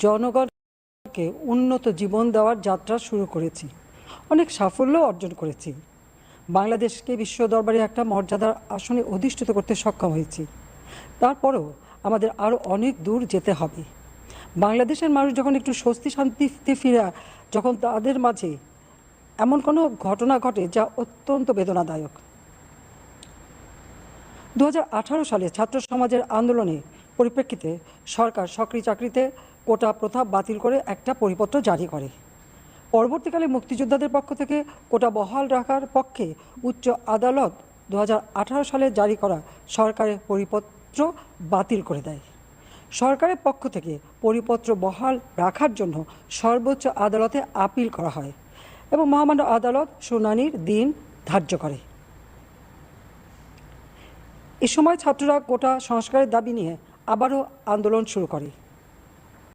জনগণকে উন্নত জীবন দেওয়ার যাত্রা শুরু করেছি, অনেক সাফল্য অর্জন করেছি। বাংলাদেশকে বিশ্ব দরবারে একটা মর্যাদার আসনে অধিষ্ঠিত করতে সক্ষম হয়েছি। তারপরও আমাদের আরও অনেক দূর যেতে হবে। বাংলাদেশের মানুষ যখন একটু স্বস্তি শান্তিতে ফিরে, যখন তাদের মাঝে এমন কোনো ঘটনা ঘটে যা অত্যন্ত বেদনাদায়ক। 2018 সালে ছাত্র সমাজের আন্দোলনে পরিপ্রেক্ষিতে সরকার সরকারি চাকরিতে কোটা প্রথা বাতিল করে একটা পরিপত্র জারি করে। পরবর্তীকালে মুক্তিযোদ্ধাদের পক্ষ থেকে কোটা বহাল রাখার পক্ষে উচ্চ আদালত 2018 সালে জারি করা সরকারের পরিপত্র বাতিল করে দেয়। সরকারের পক্ষ থেকে পরিপত্র বহাল রাখার জন্য সর্বোচ্চ আদালতে আপিল করা হয় এবং মহামান্য আদালত শুনানির দিন ধার্য করে। এ সময় ছাত্ররা কোটা সংস্কারের দাবি নিয়ে আবারও আন্দোলন শুরু করে।